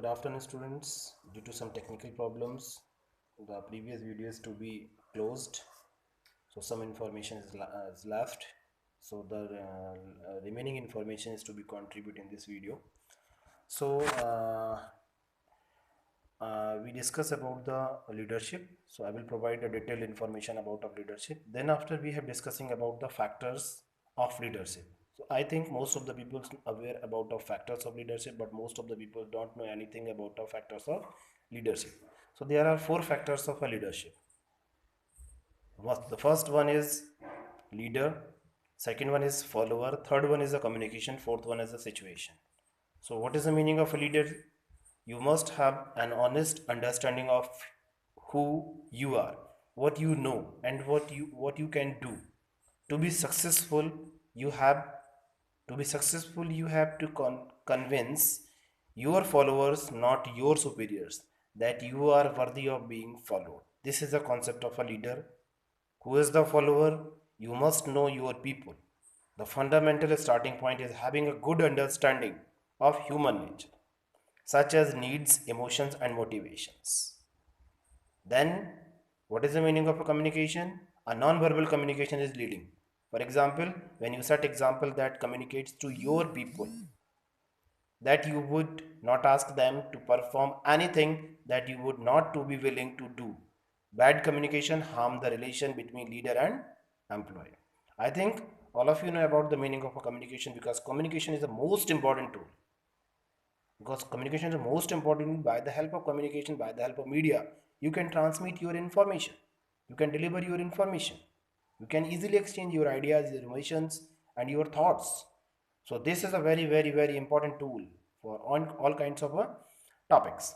Good afternoon, students. Due to some technical problems, the previous video is to be closed. So some information is left. So the remaining information is to be contributed in this video. So we discuss about the leadership. So I will provide a detailed information about of leadership. Then after we have discussing about the factors of leadership. So I think most of the people aware about the factors of leadership, but most of the people don't know anything about the factors of leadership. So there are four factors of a leadership. The first one is leader, second one is follower, third one is a communication, fourth one is a situation. So what is the meaning of a leader? You must have an honest understanding of who you are, what you know, and what you can do. To be successful, you have you have to convince your followers, not your superiors, that you are worthy of being followed. This is the concept of a leader. Who is the follower? You must know your people. The fundamental starting point is having a good understanding of human nature, such as needs, emotions, and motivations. Then, what is the meaning of a communication? A non-verbal communication is leading. For example, when you set example that communicates to your people, that you would not ask them to perform anything that you would not to be willing to do. Bad communication harm the relation between leader and employee. I think all of you know about the meaning of a communication, because communication is the most important tool. Because communication is the most important. By the help of communication, by the help of media, you can transmit your information, you can deliver your information, you can easily exchange your ideas, your emotions, and your thoughts. So this is a very important tool for on all kinds of topics.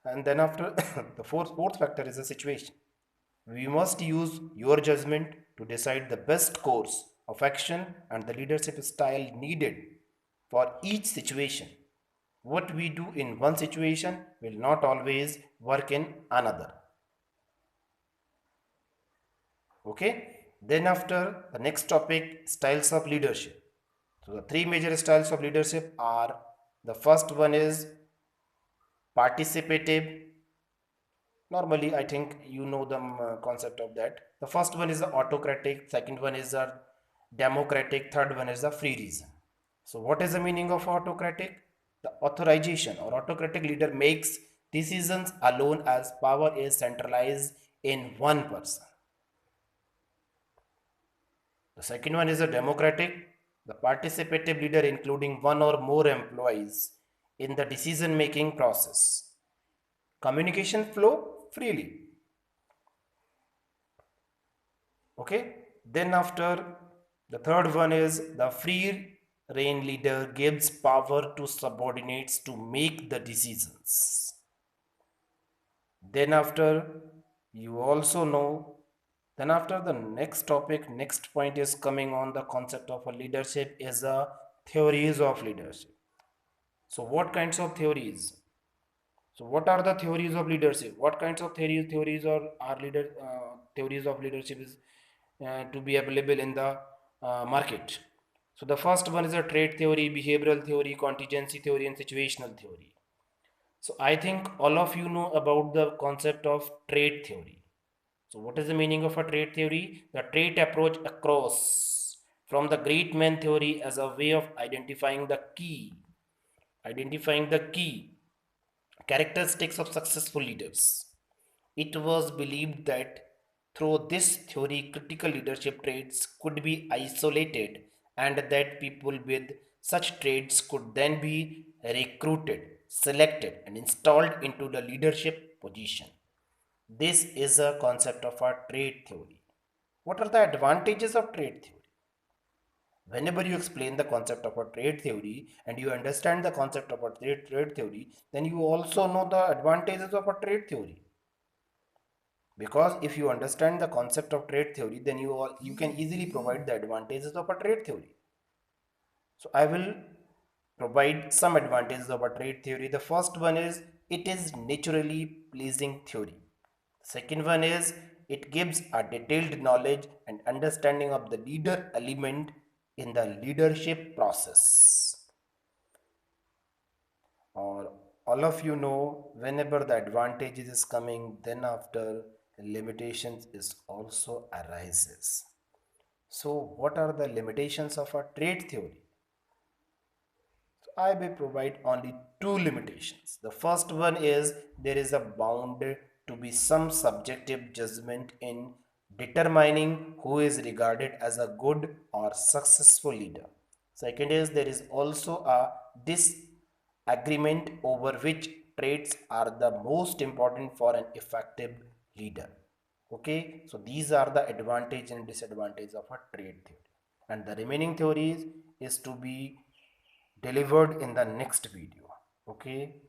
And then after the fourth factor is the situation. We must use your judgment to decide the best course of action and the leadership style needed for each situation. What we do in one situation will not always work in another. Okay. Then after, the next topic, styles of leadership. So the three major styles of leadership are: the first one is participative. Normally I think you know the concept of that. The first one is the autocratic, second one is the democratic, third one is the free reason. So what is the meaning of autocratic? The authorization or autocratic leader makes decisions alone as power is centralized in one person. The second one is a democratic, the participative leader including one or more employees in the decision making process. Communication flow freely. Okay. Then after, the third one is the free reign leader gives power to subordinates to make the decisions. Then after, you also know, then after the next topic, next point is coming on the concept of a leadership is the theories of leadership. So what kinds of theories? So what are the theories of leadership? What kinds of theories are leader theories of leadership is to be available in the market? So the first one is a trait theory, behavioral theory, contingency theory, and situational theory. So I think all of you know about the concept of trait theory. So what is the meaning of a trait theory? The trait approach across from the great man theory as a way of identifying the key characteristics of successful leaders. It was believed that through this theory, critical leadership traits could be isolated and that people with such traits could then be recruited, selected, and installed into the leadership position. This is a concept of a trait theory. What are the advantages of trait theory? Whenever you explain the concept of a trait theory and you understand the concept of a trait theory, then you also know the advantages of a trait theory. Because if you understand the concept of trait theory, then you can easily provide the advantages of a trait theory. So I will provide some advantages of a trait theory. The first one is it is naturally pleasing theory. Second one is it gives a detailed knowledge and understanding of the leader element in the leadership process. Or all of you know, whenever the advantages is coming, then after limitations is also arises. So what are the limitations of a trade theory? So I will provide only two limitations. The first one is there is a bound to be some subjective judgment in determining who is regarded as a good or successful leader. Second is there is also a disagreement over which traits are the most important for an effective leader. Okay, so these are the advantage and disadvantage of a trade theory, and the remaining theories is to be delivered in the next video. Okay.